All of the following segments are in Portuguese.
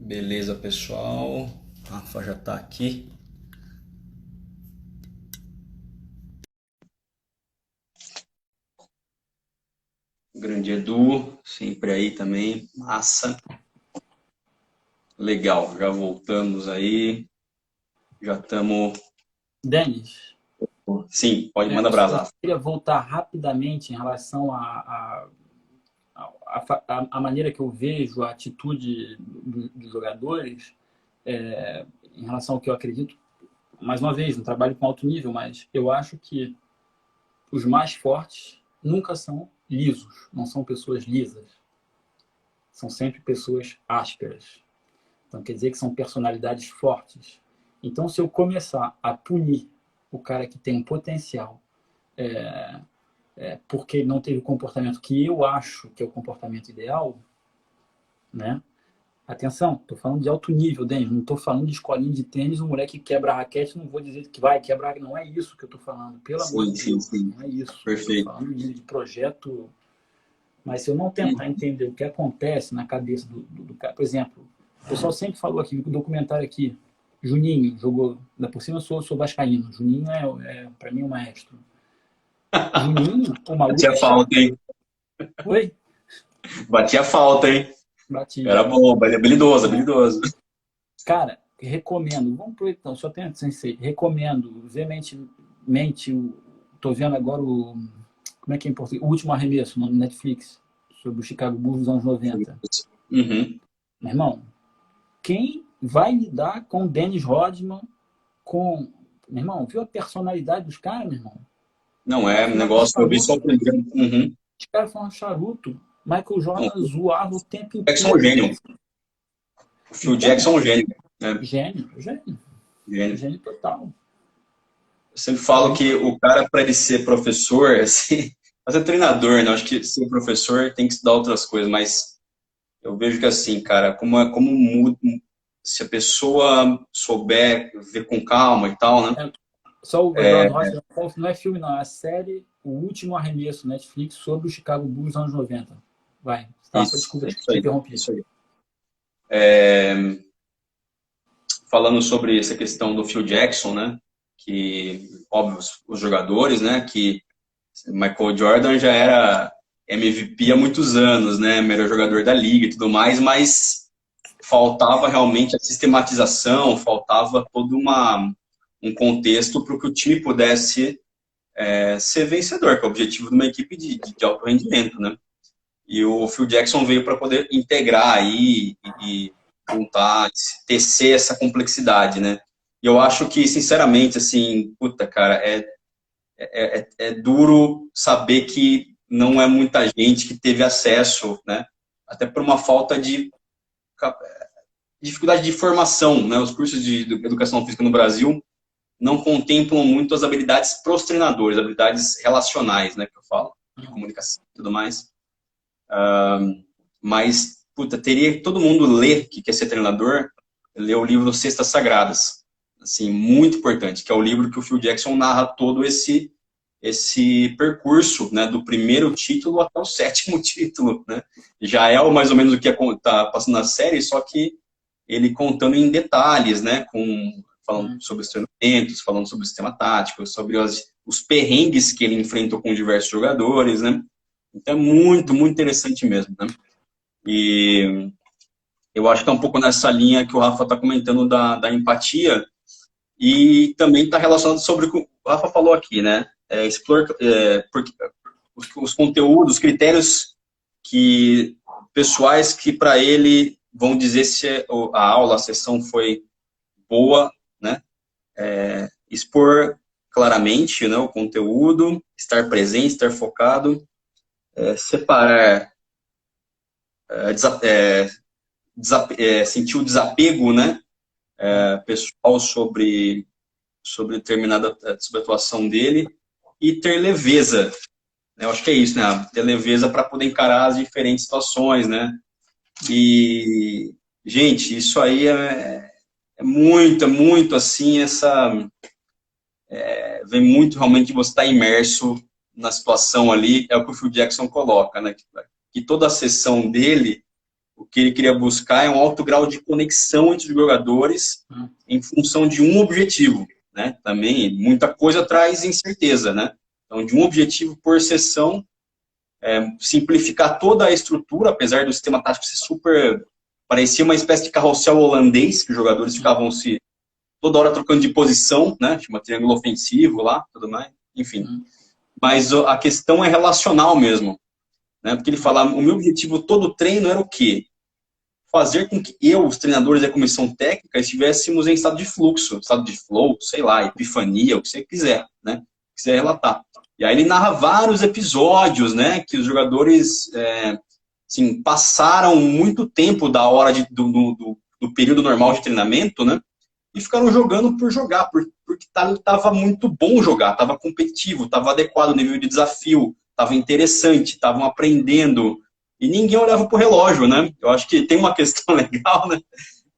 Beleza, pessoal. Rafa já tá aqui. Grande Edu, sempre aí também. Massa. Legal, já voltamos aí. Já estamos. Denis, Sim, pode mandar eu brasa. queria voltar rapidamente em relação à maneira que eu vejo a atitude dos jogadores, em relação ao que eu acredito. Mais uma vez, não trabalho com alto nível, mas eu acho que os mais fortes nunca são lisos, não são pessoas lisas, são sempre pessoas ásperas. Então quer dizer que são personalidades fortes. Então, se eu começar a punir o cara que tem um potencial porque ele não teve o comportamento que eu acho que é o comportamento ideal, né? Atenção, estou falando de alto nível, Denis, não estou falando de escolinha de tênis, um moleque que quebra a raquete, não vou dizer que vai quebrar, não é isso que eu estou falando, pelo amor Sim, de sim, Deus, sim. não é isso. Estou Perfeito. falando de projeto, mas se eu não Hum. tentar entender o que acontece na cabeça do cara, por exemplo, o pessoal sempre falou aqui, no documentário aqui, Juninho jogou, ainda por cima eu sou vascaíno, Juninho para mim, um maestro. Juninho, o maluco Batia é falta, chato. hein? Oi? Batia falta, hein? Batia. Era bom, habilidoso, habilidoso. Cara, recomendo. Vamos pro então, só tem Sensei. Recomendo veementemente. Tô vendo agora o. Como é que é em português? O Último Arremesso no Netflix, sobre o Chicago Bulls dos anos 90. Uhum. Meu irmão, quem vai lidar com o Dennis Rodman, com. Meu irmão, viu a personalidade dos caras, meu irmão? Os Não caras é fumavam negócio, eu vi só o charuto. primeiro. Uhum. Os caras fumavam charuto. Michael Não, Jordan o zoava o tempo Jackson é um inteiro. Então, gênio. assim, O Phil então, Jackson é um gênio, né? gênio, gênio. Gênio. Gênio total. Eu sempre falo Gênio que total. o cara, para ele ser professor, assim, mas é treinador, né? Eu acho que ser professor tem que estudar outras coisas, mas eu vejo que assim, cara, como muda, se a pessoa souber ver com calma e tal, né? Só o Eduardo Rocha, não é filme, não, é a série O Último Arremesso, Netflix, sobre o Chicago Bulls nos anos 90. Vai, tá? Isso, Desculpa, é te isso aí, interrompi. isso aí. Falando sobre essa questão do Phil Jackson, né? Que, óbvio, os jogadores, né? Que Michael Jordan já era MVP há muitos anos, né? Melhor jogador da liga e tudo mais, mas faltava realmente a sistematização, faltava todo um contexto para que o time pudesse ser vencedor, que é o objetivo de uma equipe de alto rendimento, né? E o Phil Jackson veio para poder integrar aí e juntar, tecer essa complexidade, né? E eu acho que, sinceramente, assim, puta, cara, é duro saber que não é muita gente que teve acesso, né? Até por uma falta de dificuldade de formação, né? Os cursos de educação física no Brasil não contemplam muito as habilidades pros treinadores, habilidades relacionais, né? Que eu falo, de comunicação e tudo mais. Mas, puta, teria que todo mundo ler que quer ser treinador, ler o livro Cestas Sagradas. Assim, muito importante, que é o livro que o Phil Jackson narra todo esse percurso, né, do primeiro título até o sétimo título, né? Já é mais ou menos o que está passando na série, só que ele contando em detalhes, né, falando sobre os treinamentos, falando sobre o sistema tático, sobre os perrengues que ele enfrentou com diversos jogadores, né? Então é muito, muito interessante mesmo, né? E eu acho que é um pouco nessa linha que o Rafa está comentando da empatia e também está relacionado sobre o que o Rafa falou aqui, né? Porque os conteúdos, os critérios que pessoais que para ele vão dizer se a aula, a sessão foi boa, né? Expor claramente, né, o conteúdo, estar presente, estar focado, separar, sentir o desapego, né, pessoal sobre determinada sobre a atuação dele e ter leveza. Eu acho que é isso, né? Ter leveza para poder encarar as diferentes situações, né? E, gente, isso aí é muito, muito assim, vem muito realmente de você estar imerso na situação ali, é o que o Phil Jackson coloca, né? Que toda a sessão dele, O que ele queria buscar é um alto grau de conexão entre os jogadores em função de um objetivo, né? Também muita coisa traz incerteza, né? Então, de um objetivo por sessão, simplificar toda a estrutura, apesar do sistema tático ser super... Parecia uma espécie de carrossel holandês, que os jogadores ficavam toda hora trocando de posição, né? Chama triângulo ofensivo lá, tudo mais, enfim. Mas a questão é relacional mesmo, né? Porque ele fala, o meu objetivo todo treino era o quê? Fazer com que eu, os treinadores e a comissão técnica estivéssemos em estado de fluxo, estado de flow, sei lá, epifania, o que você quiser, né? Quiser relatar. E aí ele narra vários episódios, né? Que os jogadores assim, passaram muito tempo da hora do período normal de treinamento, né? E ficaram jogando por jogar, porque estava muito bom jogar, estava competitivo, estava adequado ao nível de desafio, estava interessante, estavam aprendendo. E ninguém olhava pro relógio, né? Eu acho que tem uma questão legal, né?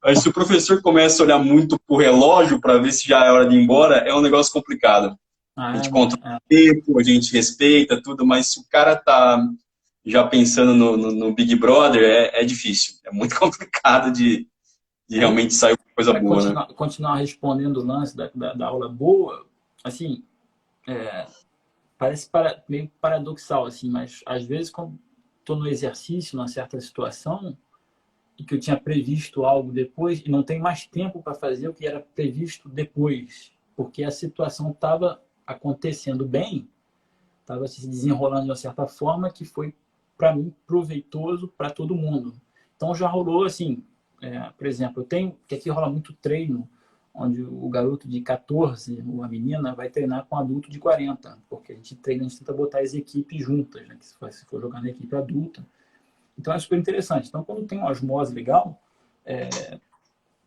Mas se o professor começa a olhar muito pro relógio para ver se já é hora de ir embora, é um negócio complicado. A gente controla o tempo, a gente respeita tudo, mas se o cara tá já pensando no Big Brother, é difícil. É muito complicado de realmente sair coisa boa, né? Continuar respondendo o lance da aula boa, assim, parece meio paradoxal, assim, mas às vezes quando estou no exercício, numa certa situação, e que eu tinha previsto algo depois, e não tem mais tempo para fazer o que era previsto depois, porque a situação estava acontecendo bem, estava se desenrolando de uma certa forma que foi, para mim, proveitoso para todo mundo. Então já rolou assim, por exemplo, que aqui rola muito treino, onde o garoto de 14, ou a menina, vai treinar com um adulto de 40, porque a gente tenta botar as equipes juntas, né? Se for jogar na equipe adulta. Então é super interessante. Então quando tem uma osmose legal,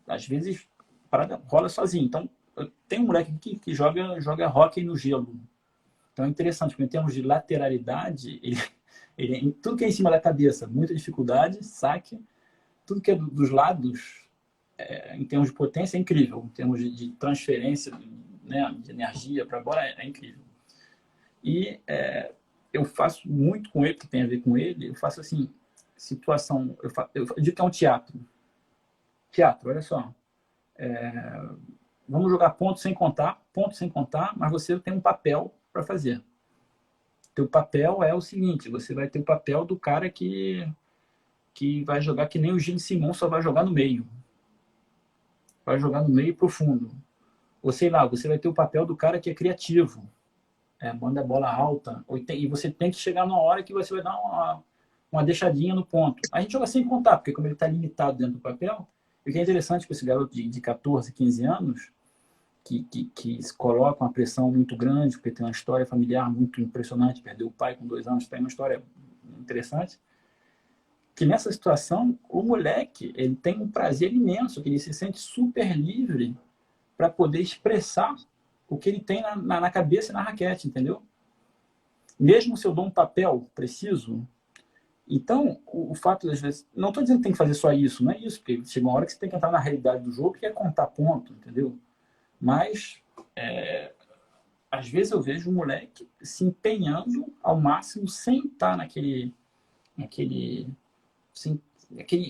às vezes a parada rola sozinho. Então tem um moleque que joga hóquei no gelo. Então é interessante, porque em termos de lateralidade, tudo que é em cima da cabeça, muita dificuldade, saque, tudo que é dos lados, em termos de potência, é incrível. Em termos de transferência, né, de energia para a bola, é incrível. E eu faço muito com ele, que tem a ver com ele, eu faço assim, situação... Eu digo que é um teatro. Teatro, olha só. Vamos jogar ponto sem contar, mas você tem um papel para fazer. Teu papel é o seguinte, você vai ter o papel do cara que vai jogar que nem o Gilles Simon, só vai jogar no meio. Vai jogar no meio profundo. Ou sei lá, você vai ter o papel do cara que é criativo. Manda a bola alta. E você tem que chegar numa hora que você vai dar uma deixadinha no ponto. A gente joga sem contar, porque como ele está limitado dentro do papel, o que é interessante com esse garoto de 14, 15 anos, que se coloca uma pressão muito grande, porque tem uma história familiar muito impressionante, perdeu o pai com 2 anos, tem uma história interessante, que nessa situação, o moleque ele tem um prazer imenso, que ele se sente super livre para poder expressar o que ele tem na cabeça e na raquete, entendeu? Mesmo se eu dou um papel preciso, então, o fato, às vezes, não estou dizendo que tem que fazer só isso, não é isso, porque chega uma hora que você tem que entrar na realidade do jogo, que é contar ponto, entendeu? Mas, às vezes eu vejo o moleque se empenhando ao máximo sem estar naquele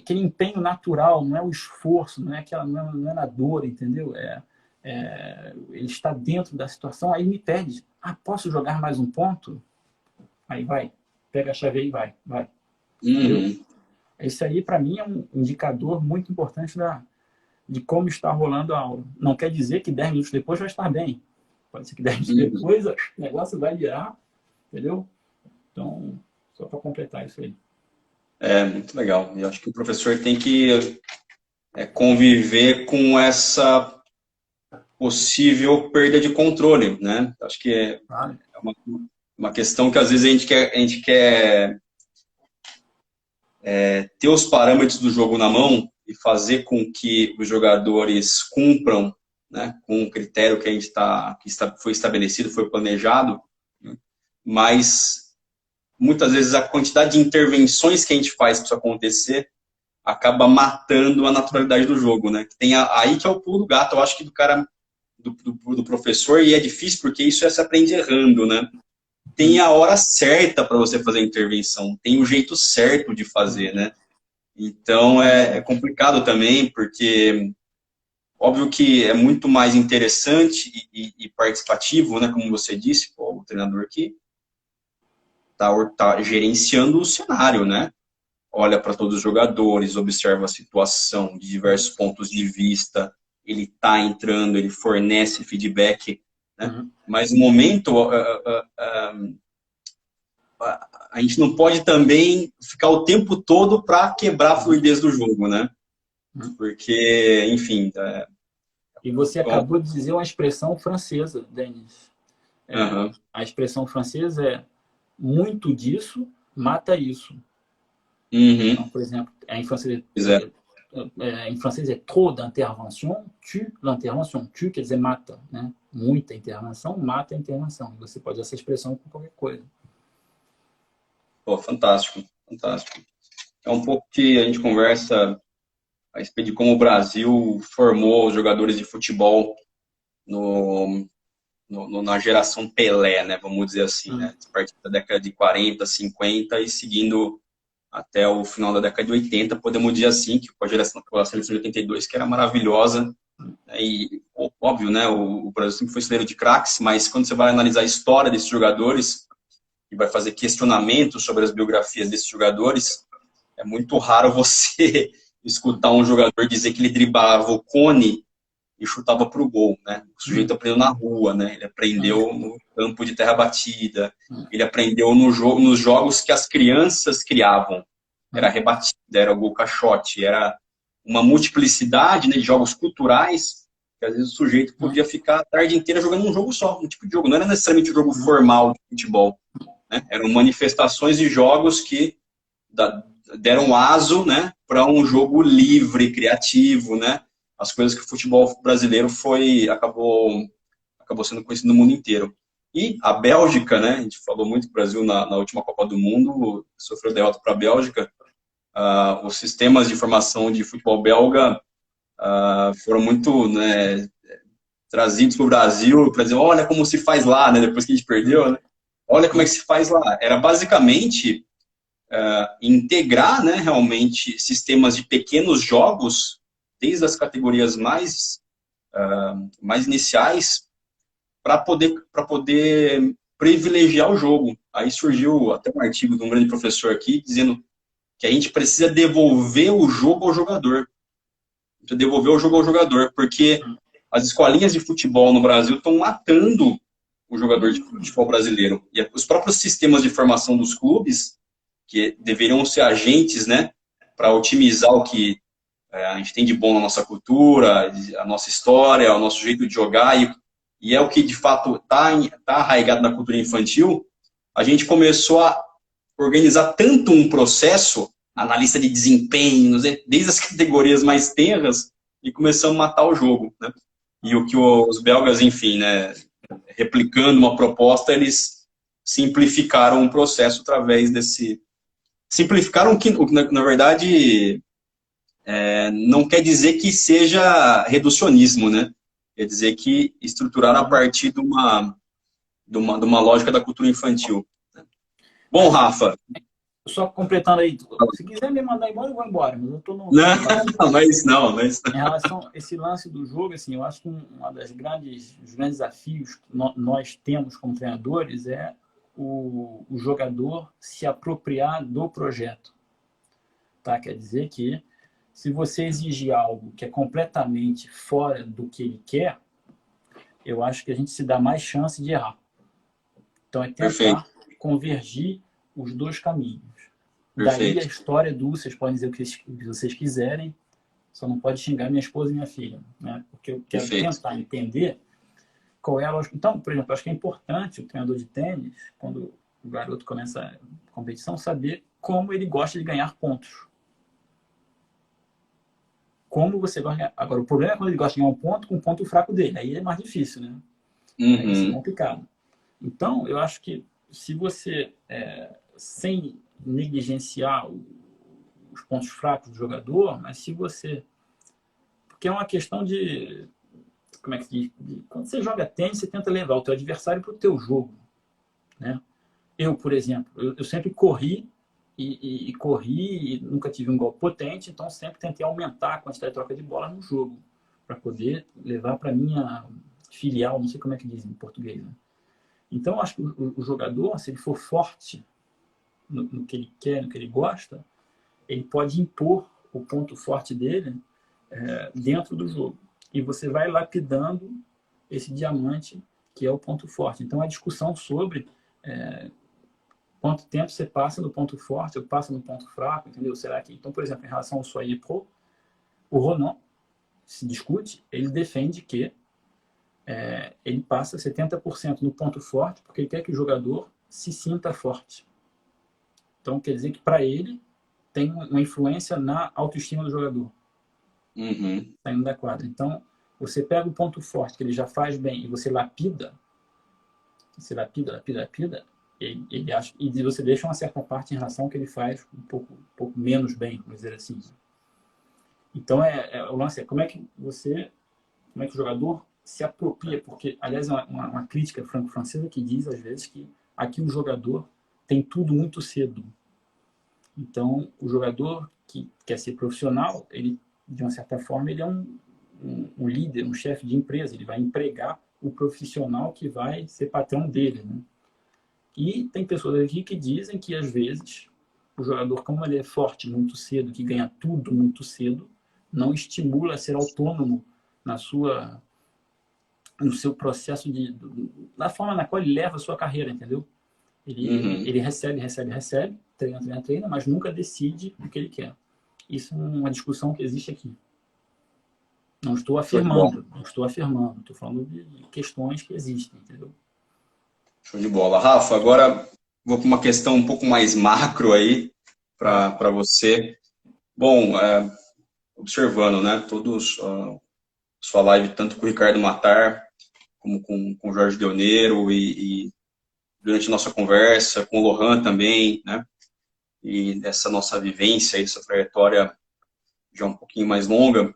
empenho natural, não é o esforço, não é na dor, entendeu? Ele está dentro da situação, aí me pede, posso jogar mais um ponto? Aí vai, pega a chave e vai. Esse aí, para mim, é um indicador muito importante de como está rolando a aula. Não quer dizer que 10 minutos depois vai estar bem. Pode ser que 10 minutos depois o negócio vai virar, entendeu? Então, só para completar isso aí. Muito legal. E acho que o professor tem que conviver com essa possível perda de controle, né? Acho que é uma questão que às vezes a gente quer ter os parâmetros do jogo na mão e fazer com que os jogadores cumpram, né, com o critério que foi estabelecido, foi planejado, né? Mas muitas vezes a quantidade de intervenções que a gente faz para isso acontecer acaba matando a naturalidade do jogo, né? Tem aí que é o pulo do gato, eu acho que do cara, do professor, e é difícil porque isso se aprende errando, né? Tem a hora certa para você fazer a intervenção, tem o jeito certo de fazer, né? Então é complicado também, porque óbvio que é muito mais interessante e participativo, né? Como você disse, pô, o treinador que tá gerenciando o cenário, né? Olha para todos os jogadores, observa a situação de diversos pontos de vista, ele está entrando, ele fornece feedback, né? Uhum. Mas no momento, a gente não pode também ficar o tempo todo para quebrar a fluidez do jogo, né? Uhum. Porque, enfim, E você bom, acabou de dizer uma expressão francesa, Denis. A expressão francesa é muito disso mata isso. uhum, Então, por exemplo, pois é. em francês é trop d'intervention, tue l'intervention. Tue quer dizer mata, né? Muita intervenção mata a intervenção. Você pode usar essa expressão com qualquer coisa. Pô, fantástico, fantástico. É um pouco que a gente conversa a respeito de como o Brasil formou os jogadores de futebol no, na geração Pelé, né? Vamos dizer assim, né? A partir da década de 40, 50 e seguindo até o final da década de 80, podemos dizer assim, que com a seleção de 82, que era maravilhosa, né? E óbvio, né? O Brasil sempre foi celeiro de craques, mas quando você vai analisar a história desses jogadores e vai fazer questionamentos sobre as biografias desses jogadores, é muito raro você escutar um jogador dizer que ele driblava o cone e chutava para o gol, né? O sujeito aprendeu na rua, né? Ele aprendeu no campo de terra batida, ele aprendeu nos jogos que as crianças criavam. Era rebatida, era o gol caixote, era uma multiplicidade, né, de jogos culturais que às vezes o sujeito podia ficar a tarde inteira jogando um jogo só, um tipo de jogo. Não era necessariamente um jogo formal de futebol, né? Eram manifestações de jogos que deram aso, né, para um jogo livre, criativo, né? As coisas que o futebol brasileiro acabou sendo conhecido no mundo inteiro. E a Bélgica, né? A gente falou muito do Brasil na última Copa do Mundo, sofreu derrota para a Bélgica. Os sistemas de formação de futebol belga foram muito, né, trazidos para o Brasil para dizer, olha como se faz lá, né? Depois que a gente perdeu, né? Olha como é que se faz lá. Era basicamente integrar, né, realmente sistemas de pequenos jogos, desde as categorias mais iniciais, para poder privilegiar o jogo. Aí surgiu até um artigo de um grande professor aqui dizendo que a gente precisa devolver o jogo ao jogador. Precisa devolver o jogo ao jogador, porque as escolinhas de futebol no Brasil estão matando o jogador de futebol brasileiro. E os próprios sistemas de formação dos clubes, que deveriam ser agentes, né, para otimizar o que a gente tem de bom na nossa cultura, a nossa história, o nosso jeito de jogar, e é o que de fato tá arraigado na cultura infantil. A gente começou a organizar tanto um processo, analista de desempenhos, desde as categorias mais tenras, e começamos a matar o jogo, né? E o que os belgas, enfim, né, replicando uma proposta, eles simplificaram o processo através desse. Simplificaram que, na verdade, não quer dizer que seja reducionismo, né? Quer dizer que estruturaram a partir de uma lógica da cultura infantil. Bom, Rafa. Só completando aí, se quiser me mandar embora, eu vou embora, mas eu estou no. Não, mas não, mas Em relação a esse lance do jogo, assim, eu acho que dos grandes desafios que nós temos como treinadores é o jogador se apropriar do projeto. Tá? Quer dizer que se você exigir algo que é completamente fora do que ele quer, eu acho que a gente se dá mais chance de errar. Então é perfeito, tentar convergir os dois caminhos. Daí a perfeito, história vocês podem dizer o que vocês quiserem, só não pode xingar minha esposa e minha filha, né? Porque eu quero perfeito. tentar entender qual é a lógica. Então, por exemplo, eu acho que é importante o treinador de tênis, quando o garoto começa a competição, saber como ele gosta de ganhar pontos. Como você gosta de ganhar. Agora, o problema é quando ele gosta de ganhar um ponto com o ponto fraco dele. Aí é mais difícil, né? Aí isso é Uhum. complicado. Então, eu acho que se você, sem negligenciar os pontos fracos do jogador, mas se você... Porque é uma questão de... Como é que diz? Quando você joga tênis, você tenta levar o teu adversário para o teu jogo, né? Eu, por exemplo, eu sempre corri e corri, e nunca tive um golpe potente, então sempre tentei aumentar a quantidade de troca de bola no jogo, para poder levar para minha filial, não sei como é que diz em português. Né? Então, eu acho que o jogador, se ele for forte no que ele quer, no que ele gosta, ele pode impor o ponto forte dele dentro do jogo. E você vai lapidando esse diamante que é o ponto forte. Então, a discussão sobre quanto tempo você passa no ponto forte ou passa no ponto fraco, entendeu? Será que... Então, por exemplo, em relação ao Soyer Pro, o Ronan se discute, ele defende que ele passa 70% no ponto forte porque ele quer que o jogador se sinta forte. Então, quer dizer que para ele tem uma influência na autoestima do jogador. Saindo da quadra. Então, você pega o ponto forte que ele já faz bem e você lapida, ele acha, e você deixa uma certa parte em relação ao que ele faz um pouco menos bem, vamos dizer assim. Então, o lance é como é que o jogador se apropria, porque, aliás, é uma crítica franco-francesa que diz, às vezes, que aqui o jogador tem tudo muito cedo. Então, o jogador que quer ser profissional, ele, de uma certa forma, ele é um líder, um chefe de empresa, ele vai empregar o profissional que vai ser patrão dele, né? E tem pessoas aqui que dizem que, às vezes, o jogador, como ele é forte muito cedo, que ganha tudo muito cedo, não estimula a ser autônomo no seu processo na forma na qual ele leva a sua carreira, entendeu? Ele recebe, treina, mas nunca decide o que ele quer. Isso é uma discussão que existe aqui. Não estou afirmando, estou falando de questões que existem, entendeu? Show de bola. Rafa, agora vou para uma questão um pouco mais macro aí para você. Bom, observando, né, sua live, tanto com o Ricardo Matar, como com o Jorge Deuneiro e durante a nossa conversa, com o Lohan também, né, e dessa nossa vivência, essa trajetória já um pouquinho mais longa,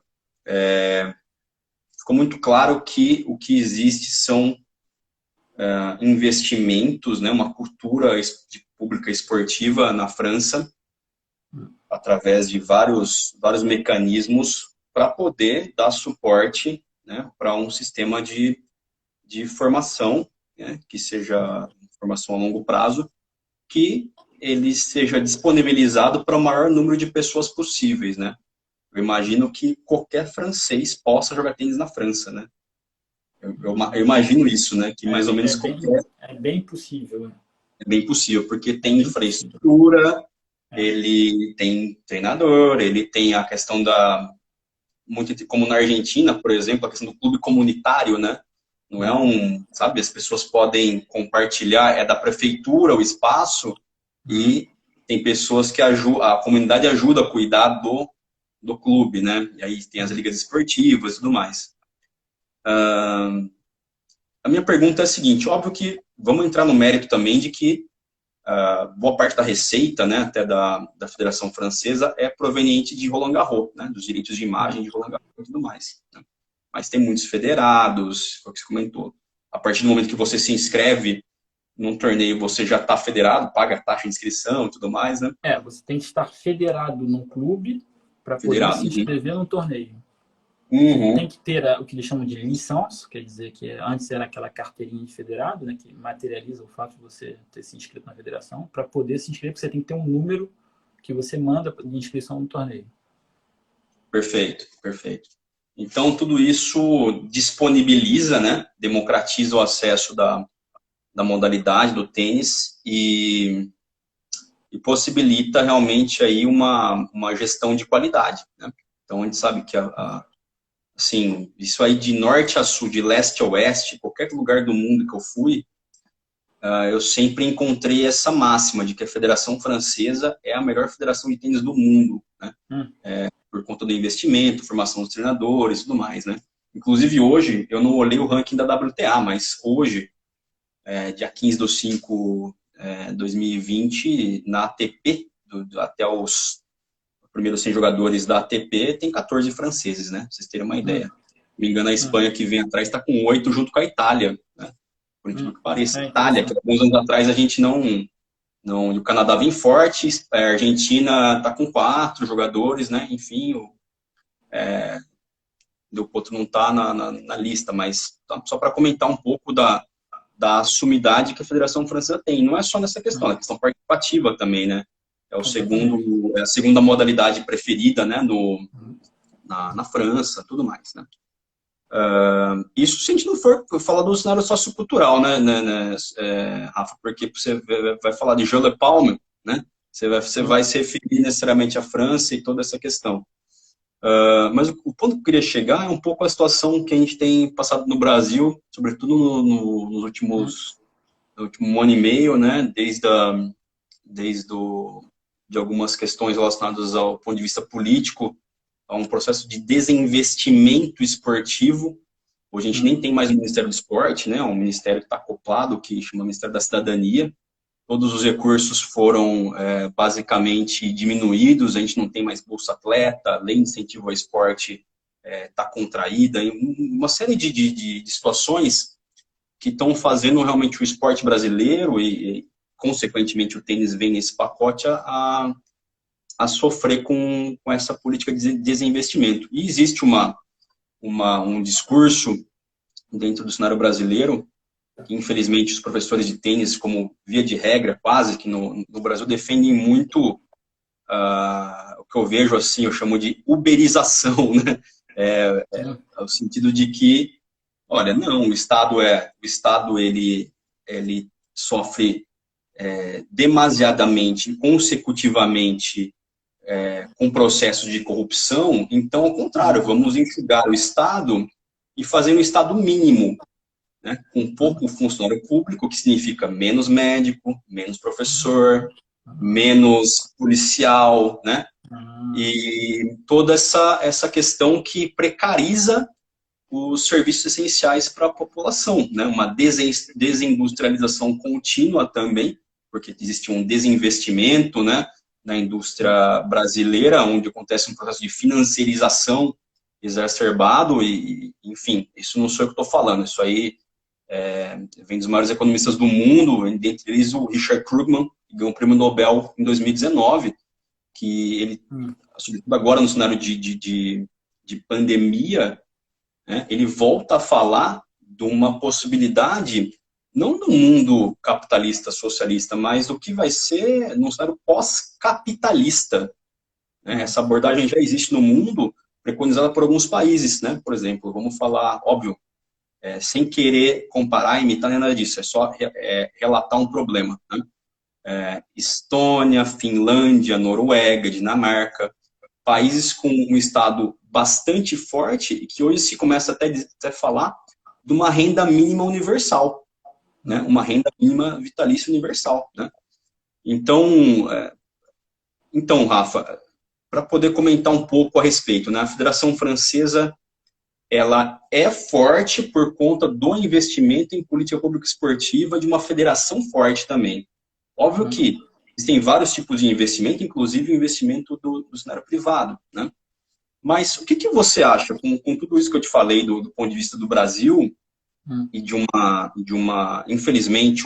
ficou muito claro que o que existe são investimentos, né, uma cultura pública esportiva na França, através de vários mecanismos para poder dar suporte, né, para um sistema de formação, né, que seja formação a longo prazo, que ele seja disponibilizado para o maior número de pessoas possíveis, né? Eu imagino que qualquer francês possa jogar tênis na França, né? Eu imagino isso, né? Que mais ou menos é bem possível. Né? É bem possível, porque tem infraestrutura, ele tem treinador, ele tem a questão como na Argentina, por exemplo, a questão do clube comunitário, né? Não é sabe, as pessoas podem compartilhar, é da prefeitura o espaço, e tem pessoas que a comunidade ajuda a cuidar do clube, né? E aí tem as ligas esportivas e tudo mais. A minha pergunta é a seguinte, óbvio que vamos entrar no mérito também de que boa parte da receita, né, até da Federação Francesa, é proveniente de Roland Garros, né, dos direitos de imagem de Roland Garros e tudo mais. Né? Mas tem muitos federados, foi o que você comentou. A partir do momento que você se inscreve num torneio, você já está federado, paga a taxa de inscrição e tudo mais, né? Você tem que estar federado num clube para poder se inscrever num torneio. Tem que ter o que eles chamam de licença, quer dizer que antes era aquela carteirinha de federado, né, que materializa o fato de você ter se inscrito na federação. Para poder se inscrever, você tem que ter um número que você manda de inscrição no torneio. Perfeito, perfeito. Então, tudo isso disponibiliza, né, democratiza o acesso da modalidade do tênis e possibilita realmente aí uma gestão de qualidade, né? Então, a gente sabe que assim, isso aí de norte a sul, de leste a oeste, qualquer lugar do mundo que eu fui, eu sempre encontrei essa máxima de que a Federação Francesa é a melhor federação de tênis do mundo, né? Por conta do investimento, formação dos treinadores e tudo mais, né? Inclusive hoje, eu não olhei o ranking da WTA, mas hoje, dia 15/5/2020, na ATP, até os primeiros 100 jogadores da ATP, tem 14 franceses, né? Pra vocês terem uma ideia. Me engano, a Espanha que vem atrás está com 8 junto com a Itália, né? Por incrível que pareça. Itália, que alguns anos atrás a gente não Não, e o Canadá vem forte, a Argentina está com 4 jogadores, né? Enfim, o Potro não está na lista, mas só para comentar um pouco da sumidade que a Federação Francesa tem. Não é só nessa questão, é questão participativa também, né? Completamente. É a segunda modalidade preferida, né? Na França, tudo mais, né? Isso se a gente não for falar do cenário sociocultural, né, Rafa? Porque você vai falar de João Le Palme, né? Você vai se referir necessariamente à França e toda essa questão. Mas o ponto que eu queria chegar é um pouco a situação que a gente tem passado no Brasil, sobretudo nos no último ano e meio, né? De algumas questões relacionadas ao ponto de vista político, a um processo de desinvestimento esportivo. Hoje a gente nem tem mais o Ministério do Esporte, né? Um ministério que está acoplado, que chama Ministério da Cidadania. Todos os recursos foram basicamente diminuídos, a gente não tem mais Bolsa Atleta, a lei de incentivo ao esporte está contraída, uma série de situações que estão fazendo realmente o esporte brasileiro consequentemente, o tênis vem nesse pacote a sofrer com essa política de desinvestimento. E existe um discurso dentro do cenário brasileiro que, infelizmente, os professores de tênis, como via de regra, quase que no Brasil, defendem muito o que eu vejo assim, eu chamo de uberização, né? No sentido de que, olha, não, o Estado ele sofre demasiadamente, consecutivamente, com processos de corrupção, então, ao contrário, vamos enxugar o Estado e fazer um Estado mínimo, né, com pouco funcionário público, que significa menos médico, menos professor, menos policial, né? E toda essa questão que precariza os serviços essenciais para a população, né? Uma desindustrialização contínua também, porque existe um desinvestimento, né, na indústria brasileira, onde acontece um processo de financiarização exacerbado e, enfim, isso não sou eu que estou falando, isso aí vem dos maiores economistas do mundo, dentre eles o Richard Krugman, que ganhou o prêmio Nobel em 2019, que ele, sobretudo agora no cenário de pandemia, né, ele volta a falar de uma possibilidade, não do mundo capitalista, socialista, mas do que vai ser no cenário pós-capitalista. Né? Essa abordagem já existe no mundo, preconizada por alguns países, né? Por exemplo, vamos falar, óbvio, sem querer comparar, imitar, nem nada disso, é só relatar um problema. Né? Estônia, Finlândia, Noruega, Dinamarca, países com um Estado bastante forte e que hoje se começa até a falar de uma renda mínima universal, né? Uma renda mínima vitalícia universal. Né? Então, Rafa, para poder comentar um pouco a respeito, né? A Federação Francesa ela é forte por conta do investimento em política pública esportiva de uma federação forte também. Óbvio que existem vários tipos de investimento, inclusive o investimento do cenário privado, né? Mas o que você acha, com tudo isso que eu te falei do ponto de vista do Brasil e infelizmente,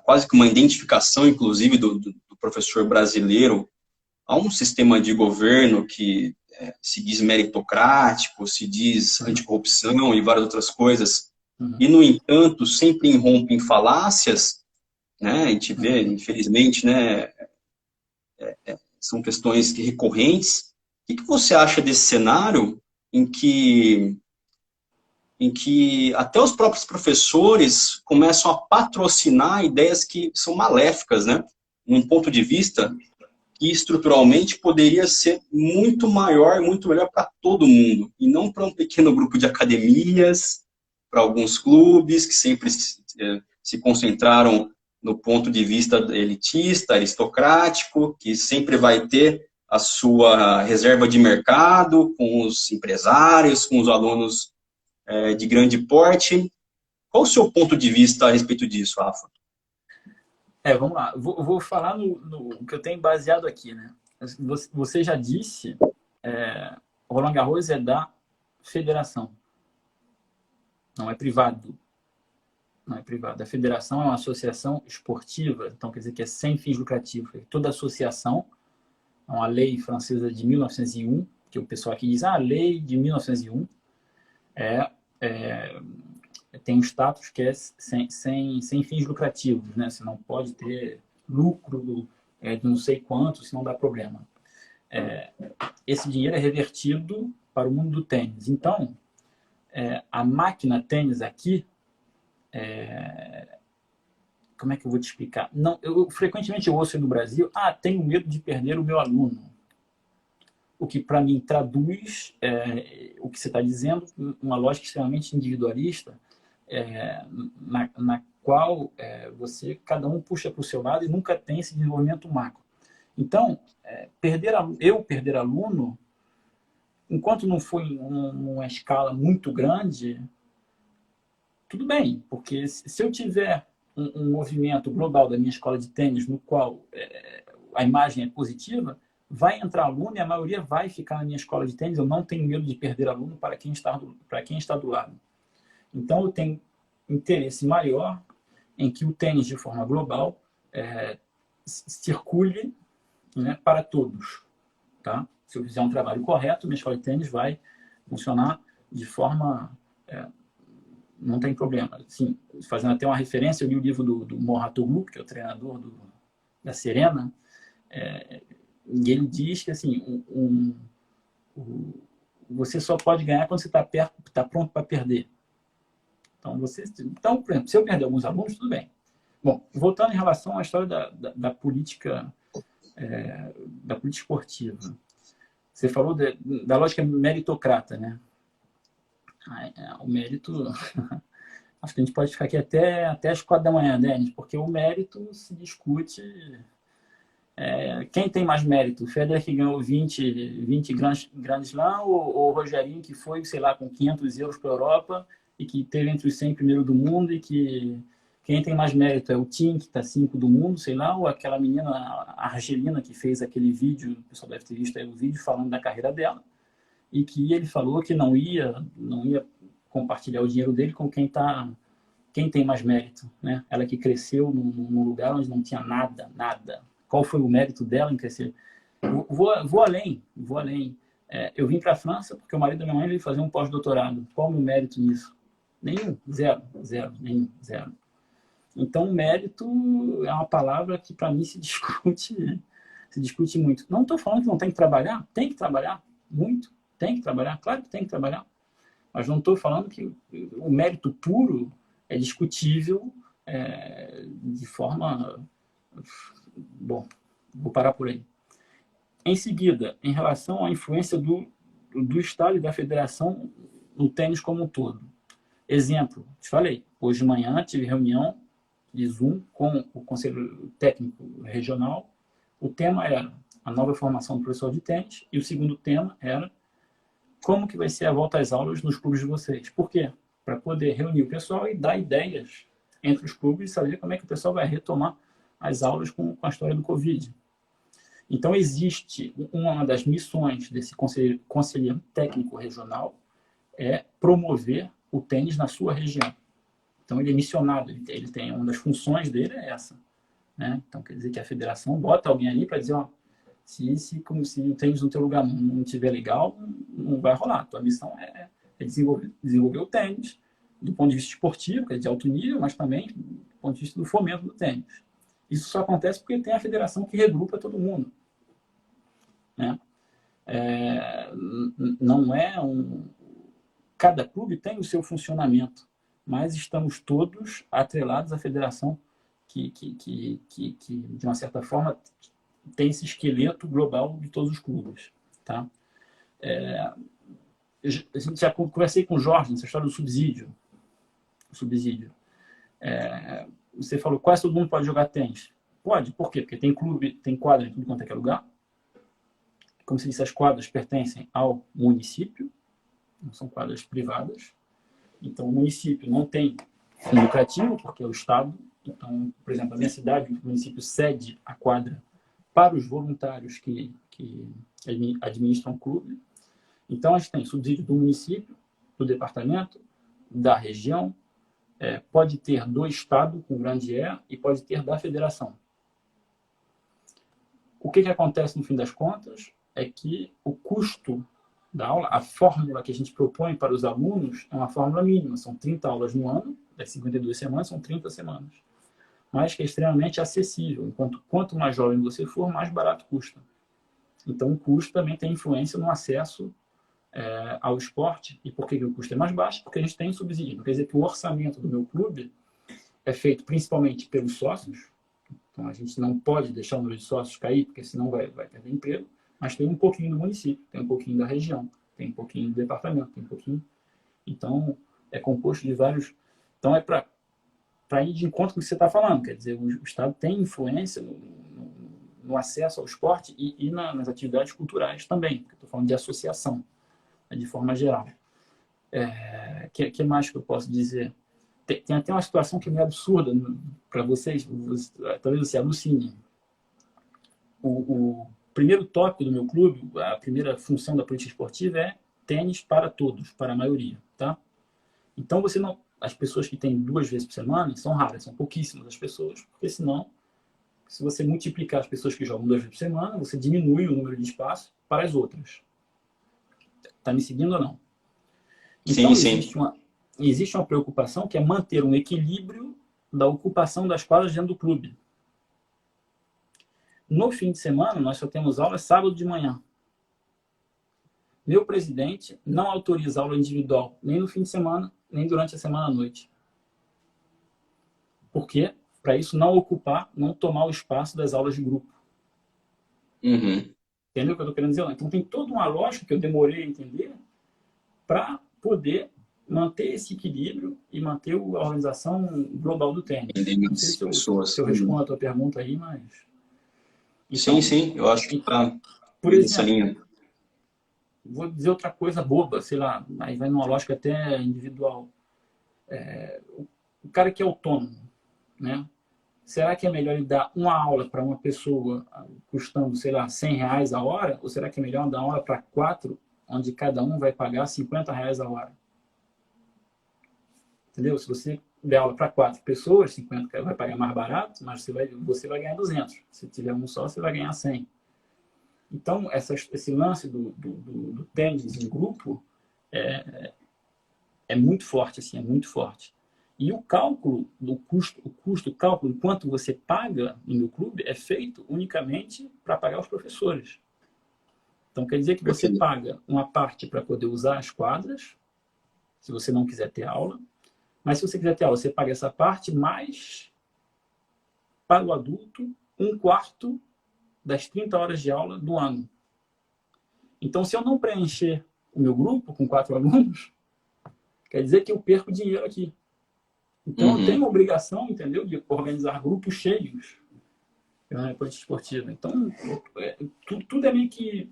quase que uma identificação, inclusive, do professor brasileiro a um sistema de governo que se diz meritocrático, se diz anticorrupção e várias outras coisas, e, no entanto, sempre irrompe em falácias, né? A gente vê, infelizmente, né, são questões recorrentes. O que você acha desse cenário em que até os próprios professores começam a patrocinar ideias que são maléficas, né? Num ponto de vista que estruturalmente poderia ser muito maior, muito melhor para todo mundo, e não para um pequeno grupo de academias, para alguns clubes que sempre se concentraram no ponto de vista elitista, aristocrático, que sempre vai ter a sua reserva de mercado com os empresários, com os alunos de grande porte. Qual o seu ponto de vista a respeito disso, Rafa? Vamos lá. Vou falar no que eu tenho baseado aqui, né? Você já disse, Roland Garros é da federação, não é privado. não é privada. A federação é uma associação esportiva, então quer dizer que é sem fins lucrativos. Toda associação, é uma lei francesa de 1901, que o pessoal aqui diz, lei de 1901, tem um status que é sem fins lucrativos, né? Você não pode ter lucro de não sei quanto, senão dá problema. Esse dinheiro é revertido para o mundo do tênis. Então, a máquina tênis aqui, como é que eu vou te explicar? Não, frequentemente eu ouço no Brasil, tenho medo de perder o meu aluno. O que para mim traduz o que você está dizendo, uma lógica extremamente individualista, na qual cada um puxa para o seu lado e nunca tem esse desenvolvimento macro. Então, perder aluno, enquanto não for em uma escala muito grande, tudo bem, porque se eu tiver um movimento global da minha escola de tênis no qual a imagem é positiva, vai entrar aluno e a maioria vai ficar na minha escola de tênis. Eu não tenho medo de perder aluno para quem está do lado. Então, eu tenho interesse maior em que o tênis, de forma global, circule, né, para todos. Tá? Se eu fizer um trabalho correto, minha escola de tênis vai funcionar de forma... não tem problema. Assim, fazendo até uma referência, eu li o livro do Mouratoglou, que é o treinador da Serena, e ele diz que assim, você só pode ganhar quando você está pronto para perder. Então, por exemplo, se eu perder alguns alunos, tudo bem. Bom, voltando em relação à história da política esportiva. Você falou da lógica meritocrata, né? O mérito... Acho que a gente pode ficar aqui até as 4 da manhã, Denis, porque o mérito se discute... quem tem mais mérito? O Federer, que ganhou 20 Grand Slam, ou o Rogerinho, que foi, sei lá, com 500 euros para a Europa e que teve entre os 100 primeiros do mundo, e que quem tem mais mérito é o Tim, que está 5 do mundo, sei lá, ou aquela menina, a Argelina, que fez aquele vídeo, o pessoal deve ter visto aí o vídeo falando da carreira dela, e que ele falou que não ia compartilhar o dinheiro dele com quem tem mais mérito, né? Ela que cresceu num lugar onde não tinha nada. Qual foi o mérito dela em crescer? Vou além. Eu vim para a França porque o marido da minha mãe veio fazer um pós-doutorado. Qual o meu mérito nisso? Nenhum, zero. Então, mérito é uma palavra que para mim se discute muito. Não estou falando que não tem que trabalhar muito, tem que trabalhar, claro que tem que trabalhar, mas não estou falando que o mérito puro é discutível de forma... Bom, vou parar por aí. Em seguida, em relação à influência do Estado e da Federação no tênis como um todo. Exemplo, te falei, hoje de manhã tive reunião de Zoom com o Conselho Técnico Regional. O tema era a nova formação do professor de tênis e o segundo tema era como que vai ser a volta às aulas nos clubes de vocês. Por quê? Para poder reunir o pessoal e dar ideias entre os clubes e saber como é que o pessoal vai retomar as aulas com a história do Covid. Então, existe uma das missões desse conselheiro técnico regional é promover o tênis na sua região. Então, ele é missionado, ele tem uma das funções dele é essa. Né? Então, quer dizer que a federação bota alguém ali para dizer, se o tênis no teu lugar não estiver legal, não vai rolar. Tua missão é desenvolver o tênis do ponto de vista esportivo, que é de alto nível, mas também do ponto de vista do fomento do tênis. Isso só acontece porque tem a federação que regrupa todo mundo. Né? Não é cada clube tem o seu funcionamento, mas estamos todos atrelados à federação que de uma certa forma, tem esse esqueleto global de todos os clubes. Tá? A gente já conversei com o Jorge nessa história do subsídio. Você falou, quase todo mundo pode jogar tênis. Pode, por quê? Porque tem clube, tem quadra em tudo quanto é que é lugar. Como se disse, as quadras pertencem ao município, não são quadras privadas. Então, o município não tem fundo lucrativo, porque é o Estado. Então, por exemplo, a minha cidade, o município cede a quadra para os voluntários que administram o clube. Então, a gente tem subsídio do município, do departamento, da região, pode ter do Estado, com grande E, e pode ter da federação. O que acontece no fim das contas é que o custo da aula, a fórmula que a gente propõe para os alunos é uma fórmula mínima. São 30 aulas no ano, das 52 semanas, são 30 semanas. Mas que é extremamente acessível. Enquanto quanto mais jovem você for, mais barato custa. Então, o custo também tem influência no acesso ao esporte. E por que o custo é mais baixo? Porque a gente tem subsídio. Quer dizer que o orçamento do meu clube é feito principalmente pelos sócios. Então, a gente não pode deixar o número de sócios cair, porque senão vai perder emprego. Mas tem um pouquinho do município, tem um pouquinho da região, tem um pouquinho do departamento, tem um pouquinho... Então, é composto de vários... Então, é para ir de encontro com o que você está falando. Quer dizer, o Estado tem influência no acesso ao esporte e nas atividades culturais também. Estou falando de associação, de forma geral. Que mais que eu posso dizer? Tem até uma situação que é meio absurda para vocês, talvez você alucine. O primeiro tópico do meu clube, a primeira função da política esportiva é tênis para todos, para a maioria, tá? Então, as pessoas que têm 2 vezes por semana são raras, são pouquíssimas as pessoas, porque senão, se você multiplicar as pessoas que jogam 2 vezes por semana, você diminui o número de espaço para as outras. Tá me seguindo ou não? Então, sim. Existe uma preocupação que é manter um equilíbrio da ocupação das quadras dentro do clube. No fim de semana, nós só temos aula sábado de manhã. Meu presidente não autoriza aula individual, nem no fim de semana, nem durante a semana à noite. Por quê? Para isso não ocupar, não tomar o espaço das aulas de grupo. Uhum. Entendeu o que eu estou querendo dizer? Então tem toda uma lógica que eu demorei a entender para poder manter esse equilíbrio e manter a organização global do tênis. Não sei se eu respondo a tua pergunta aí, mas... Então, sim, eu acho que está por exemplo, vou dizer outra coisa boba, sei lá, aí vai numa lógica até individual. O cara que é autônomo, né? Será que é melhor ele dar uma aula para uma pessoa custando, sei lá, R$100 a hora? Ou será que é melhor dar aula para 4, onde cada um vai pagar R$50 a hora? Entendeu? Se você der aula para 4 pessoas, 50 vai pagar mais barato, mas você vai ganhar 200. Se tiver um só, você vai ganhar 100. Então, esse lance do tênis em grupo é muito forte, assim, é muito forte. E o cálculo do custo, o cálculo de quanto você paga no meu clube é feito unicamente para pagar os professores. Então, quer dizer que você paga uma parte para poder usar as quadras, se você não quiser ter aula, mas se você quiser ter aula, você paga essa parte, mais para o adulto, 1/4 das 30 horas de aula do ano. Então, se eu não preencher o meu grupo com 4 alunos, quer dizer que eu perco dinheiro aqui. Então, eu tenho a obrigação, entendeu, de organizar grupos cheios na política esportiva. Então, tudo é meio que,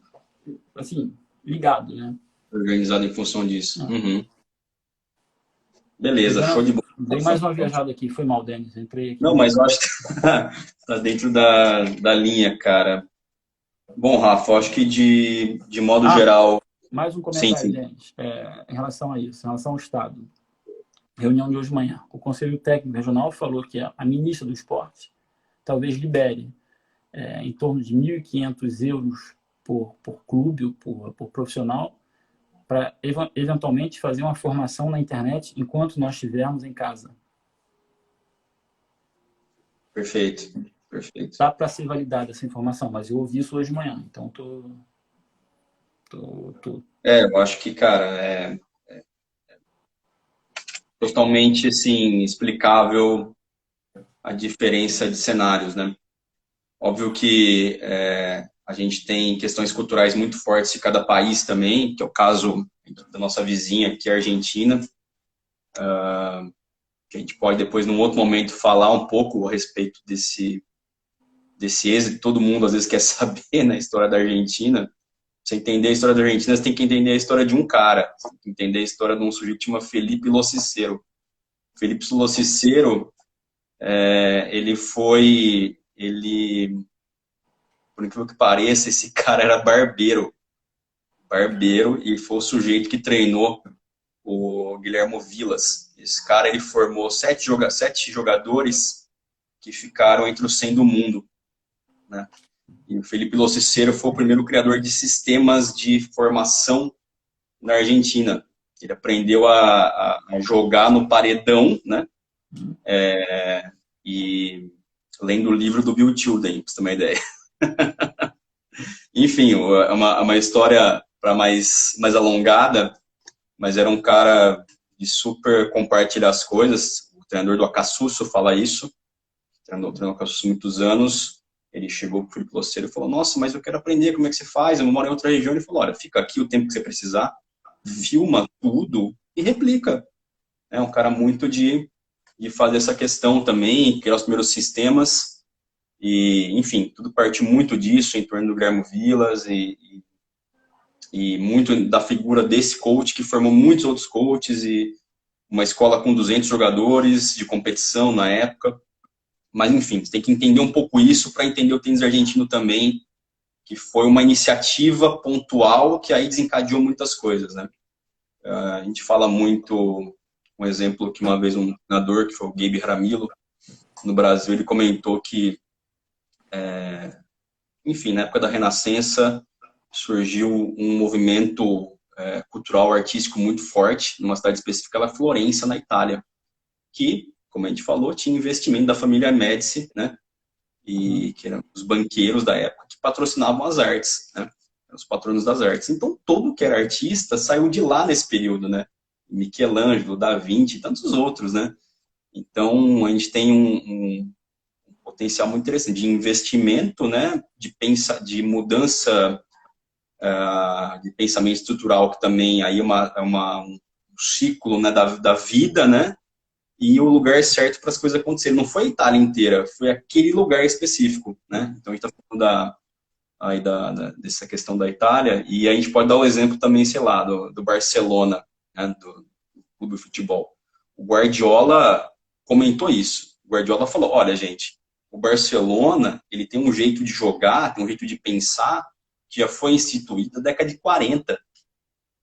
assim, ligado, né? Organizado em função disso. Beleza, show de bola. Dei mais uma viajada aqui, foi mal, Denis, entrei aqui. Não, mas eu acho que tá dentro da linha, cara. Bom, Rafa, eu acho que de modo geral... Mais um comentário, Denis, em relação a isso, em relação ao Estado. Reunião de hoje de manhã. O Conselho Técnico Regional falou que a ministra do Esporte talvez libere em torno de €1.500 por clube, por profissional, para eventualmente fazer uma formação na internet enquanto nós estivermos em casa. Perfeito. Dá para ser validada essa informação, mas eu ouvi isso hoje de manhã, então eu acho que, cara, totalmente, assim, explicável a diferença de cenários, né? Óbvio que a gente tem questões culturais muito fortes de cada país também, que é o caso da nossa vizinha aqui, a Argentina, que a gente pode depois, num outro momento, falar um pouco a respeito desse êxito. Todo mundo, às vezes, quer saber na história da Argentina. Pra você entender a história da Argentina, você tem que entender a história de um cara, você tem que entender a história de um sujeito que chama Felipe Locicero. Felipe Locicero, por incrível que pareça, esse cara era barbeiro, e foi o sujeito que treinou o Guilhermo Vilas. Esse cara, ele formou sete jogadores que ficaram entre os 100 do mundo, né? E o Felipe Lociceiro foi o primeiro criador de sistemas de formação na Argentina. Ele aprendeu a jogar no paredão, né? E lendo o livro do Bill Tilden, pra você ter uma ideia. Enfim, é uma história para mais alongada, mas era um cara de super compartilhar as coisas. O treinador do Acassuso fala isso. Treinou o Acassuso há muitos anos. Ele chegou para o Felipe Loceiro e falou: nossa, mas eu quero aprender como é que você faz. Eu moro em outra região. Ele falou: olha, fica aqui o tempo que você precisar, filma tudo e replica. É um cara muito de fazer essa questão também, criar os primeiros sistemas. E, enfim, tudo parte muito disso, em torno do Guilherme Vilas e muito da figura desse coach que formou muitos outros coaches e uma escola com 200 jogadores de competição na época. Mas, enfim, você tem que entender um pouco isso para entender o tênis argentino também, que foi uma iniciativa pontual que aí desencadeou muitas coisas, né? A gente fala muito, um exemplo que uma vez um treinador, que foi o Gabe Ramilo, no Brasil, ele comentou que, enfim, na época da Renascença, surgiu um movimento cultural, artístico muito forte, numa cidade específica, ela Florença, na Itália, que, como a gente falou, tinha investimento da família Médici, né? E que eram os banqueiros da época que patrocinavam as artes, né? Os patronos das artes. Então, todo que era artista saiu de lá nesse período, né? Michelangelo, Da Vinci e tantos outros, né? Então, a gente tem um potencial muito interessante de investimento, né? De mudança de pensamento estrutural, que também aí é um ciclo, né, da vida, né? E o lugar certo para as coisas acontecerem. Não foi a Itália inteira, foi aquele lugar específico, né? Então, a gente está falando dessa questão da Itália, e a gente pode dar o exemplo também, sei lá, do Barcelona, né, do clube de futebol. O Guardiola comentou isso. O Guardiola falou: olha, gente, o Barcelona, ele tem um jeito de jogar, tem um jeito de pensar, que já foi instituído na década de 40.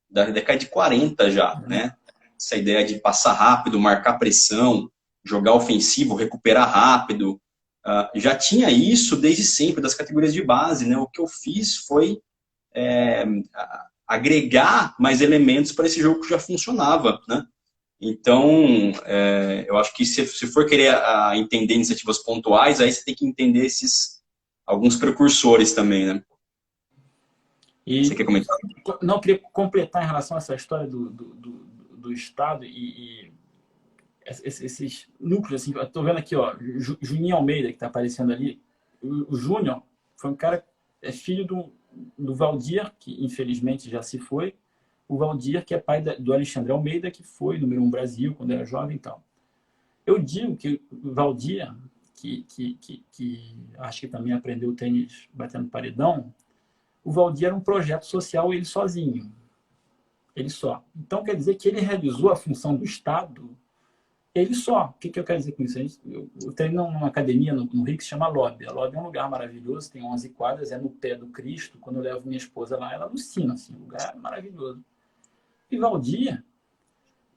Da década de 40 já, né? Essa ideia de passar rápido, marcar pressão, jogar ofensivo, recuperar rápido. Já tinha isso desde sempre, das categorias de base, né? O que eu fiz foi agregar mais elementos para esse jogo que já funcionava, né? Então, eu acho que se for querer entender iniciativas pontuais, aí você tem que entender alguns precursores também, né? Você E quer comentar? não queria completar em relação a essa história do Estado e esses núcleos, assim, eu tô vendo aqui, ó, Juninho Almeida, que está aparecendo ali. O Júnior foi um cara, filho do Valdir, que infelizmente já se foi. O Valdir, que é pai do Alexandre Almeida, que foi número 1 Brasil quando era jovem e tal. Eu digo que o Valdir, que acho que também aprendeu tênis batendo paredão, o Valdir era um projeto social ele sozinho. Ele só. Então, quer dizer que ele realizou a função do Estado ele só. O que eu quero dizer com isso? Eu treino numa academia no Rio que se chama Lobby. A Lobby é um lugar maravilhoso, tem 11 quadras, é no pé do Cristo. Quando eu levo minha esposa lá, ela alucina, assim, um lugar maravilhoso. E Valdir,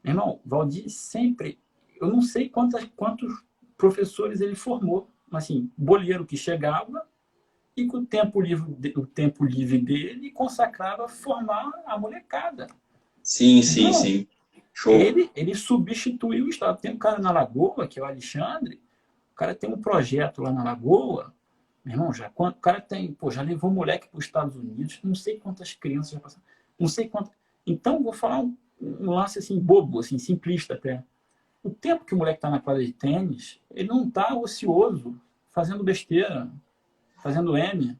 meu irmão, Valdir sempre... Eu não sei quantos professores ele formou. Assim, boleiro que chegava e com o tempo livre dele consacrava a formar a molecada. Sim, sim, Então, sim. Show. ele substituiu o Estado. Tem um cara na Lagoa, que é o Alexandre, o cara tem um projeto lá na Lagoa, meu irmão, o cara tem, já levou moleque para os Estados Unidos, não sei quantas crianças já passaram, não sei quantas. Então, vou falar um lance assim, bobo, assim, simplista até. O tempo que o moleque está na quadra de tênis, ele não está ocioso, fazendo besteira, fazendo M,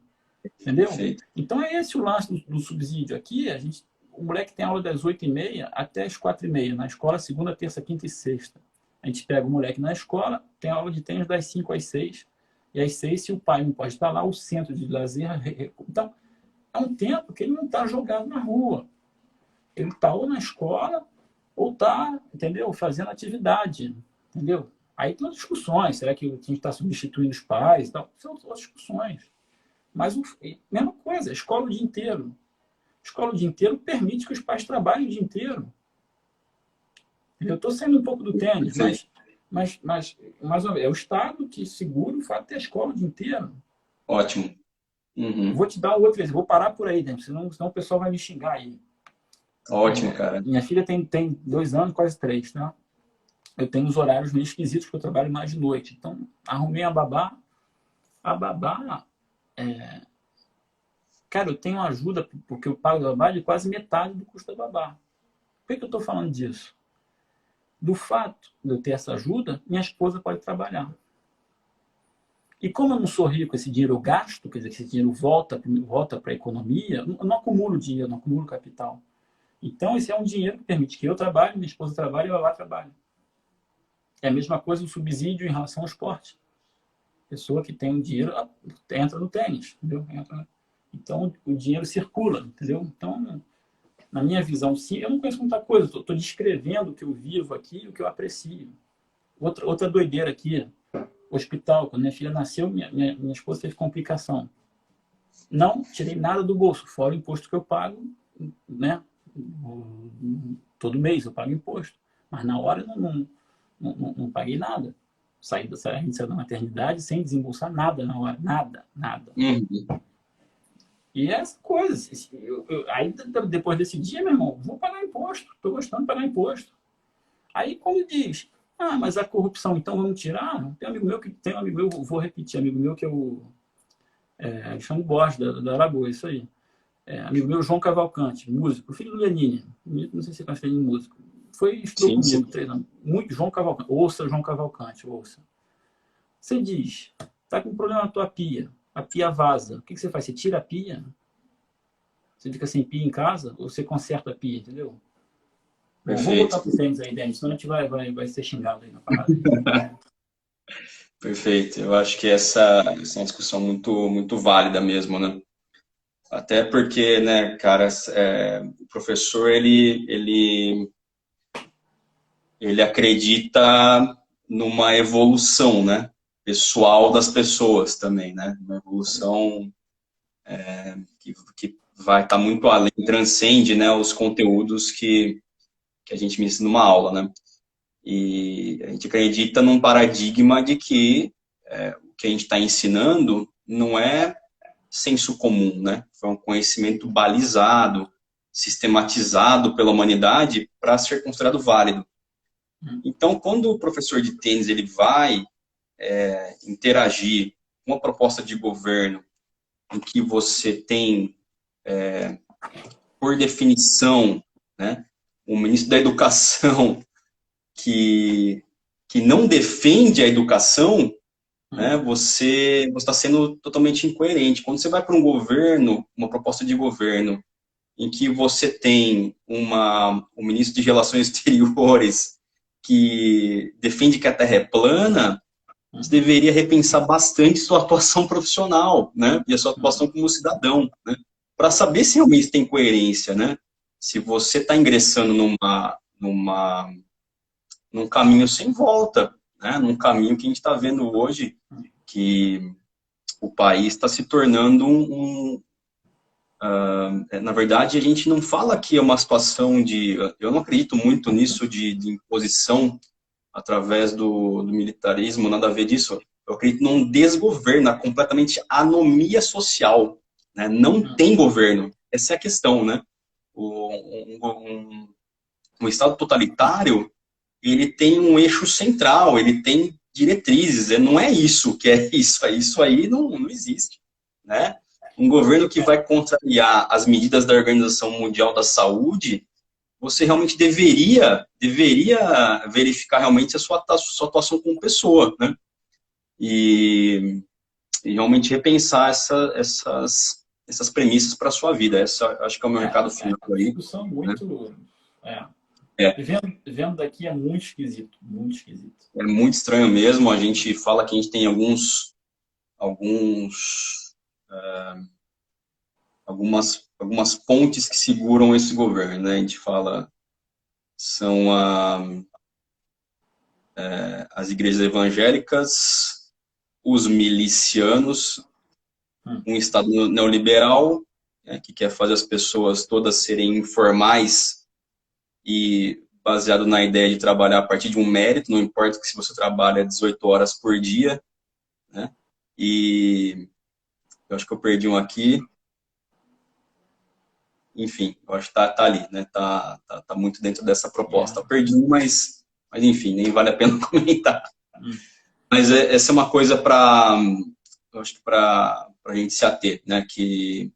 entendeu? Perfeito. Então, é esse o lance do subsídio. Aqui, o moleque tem aula das 8h30 até as 4h30, na escola, segunda, terça, quinta e sexta. A gente pega o moleque na escola, tem aula de tênis das 5 às 6, e às 6, se o pai não pode estar lá, o centro de lazer... Então, é um tempo que ele não está jogado na rua. Ele está ou na escola, ou está, entendeu, fazendo atividade, entendeu? Aí tem outras discussões, será que a gente está substituindo os pais? Então, são outras discussões. Mas, mesma coisa, escola o dia inteiro. Escola o dia inteiro permite que os pais trabalhem o dia inteiro. Eu estou saindo um pouco do tênis, Sim. mais uma vez, é o Estado que segura o fato de ter a escola o dia inteiro. Ótimo. Uhum. Vou te dar outro exemplo, vou parar por aí, né? Senão o pessoal vai me xingar aí. Ótimo, cara. Minha filha tem 2 anos, quase 3, tá? Eu tenho os horários meio esquisitos, porque eu trabalho mais de noite. Então, arrumei a babá. A babá, cara, eu tenho ajuda, porque eu pago a babá de quase metade do custo da babá. Por que eu estou falando disso? Do fato de eu ter essa ajuda, minha esposa pode trabalhar. E como eu não sou rico, esse dinheiro eu gasto, quer dizer, esse dinheiro volta para a economia, eu não acumulo dinheiro, não acumulo capital. Então, esse é um dinheiro que permite que eu trabalhe, minha esposa trabalhe e a babá trabalhe. É a mesma coisa o subsídio em relação ao esporte. Pessoa que tem um dinheiro entra no tênis, entendeu? Então, o dinheiro circula, entendeu? Então, na minha visão, sim, eu não conheço muita coisa, estou descrevendo o que eu vivo aqui e o que eu aprecio. Outra doideira aqui, hospital, quando minha filha nasceu, minha esposa teve complicação. Não tirei nada do bolso, fora o imposto que eu pago, né? Todo mês eu pago imposto. Mas na hora eu não paguei nada. A gente saiu da maternidade sem desembolsar nada na hora. Nada, nada. Uhum. E essa coisa. Aí depois desse dia, meu irmão, vou pagar imposto. Estou gostando de pagar imposto. Aí quando diz, mas a corrupção, então vamos tirar? Tem um amigo meu, vou repetir, amigo meu que é o Alexandre Borges, da Alagoa, isso aí. Amigo meu, João Cavalcante, músico, filho do Lenine. Não sei se você conhece Lenine, músico. Estudou Sim, comigo, sim. treinando. Muito João Cavalcante. Ouça João Cavalcante, ouça. Você diz, tá com problema na tua pia, a pia vaza. O que você faz? Você tira a pia? Você fica sem pia em casa? Ou você conserta a pia, entendeu? Bom, vamos voltar Perfeito. pro tênis aí, Denis, senão a gente vai ser xingado aí na parada. Perfeito. Eu acho que essa é uma discussão muito, muito válida mesmo, né? Até porque, né, cara, o professor, ele acredita numa evolução, né, pessoal das pessoas também, né? Uma evolução que vai estar muito além, transcende, né, os conteúdos que a gente me ensina numa aula, né? E a gente acredita num paradigma de que o que a gente está ensinando não é senso comum, né? Foi um conhecimento balizado, sistematizado pela humanidade para ser considerado válido. Então, quando o professor de tênis ele vai interagir com uma proposta de governo em que você tem, por definição, né, um ministro da educação que não defende a educação, né, você está sendo totalmente incoerente. Quando você vai para um governo, uma proposta de governo, em que você tem um ministro de Relações Exteriores que defende que a Terra é plana, você deveria repensar bastante sua atuação profissional, né, e a sua atuação como cidadão, né, para saber se realmente tem coerência, né, se você está ingressando num caminho sem volta, né, num caminho que a gente está vendo hoje, que o país está se tornando na verdade, a gente não fala que é uma situação de... Eu não acredito muito nisso de imposição através do militarismo, nada a ver disso. Eu acredito num desgoverno, completamente anomia social, né? Não tem governo. Essa é a questão, né? Um Estado totalitário, ele tem um eixo central, ele tem diretrizes, não é isso que é isso aí não existe, né? Um governo que vai contrariar as medidas da Organização Mundial da Saúde, você realmente deveria verificar realmente a sua atuação como pessoa, né? E realmente repensar essas premissas para a sua vida. Essa acho que é o meu recado final Uma aí, discussão né? muito. É, Vendo daqui é muito esquisito, muito esquisito. é muito estranho mesmo. A gente fala que a gente tem algumas pontes que seguram esse governo, né? A gente fala são as igrejas evangélicas, os milicianos, um Estado neoliberal, né, que quer fazer as pessoas todas serem informais e baseado na ideia de trabalhar a partir de um mérito, não importa que se você trabalha 18 horas por dia, né? E eu acho que eu perdi um aqui. Enfim, eu acho que tá ali, né? Tá muito dentro dessa proposta. Eu perdi um, mas enfim, nem vale a pena comentar. Mas essa é uma coisa eu acho que para a gente se ater, né? Que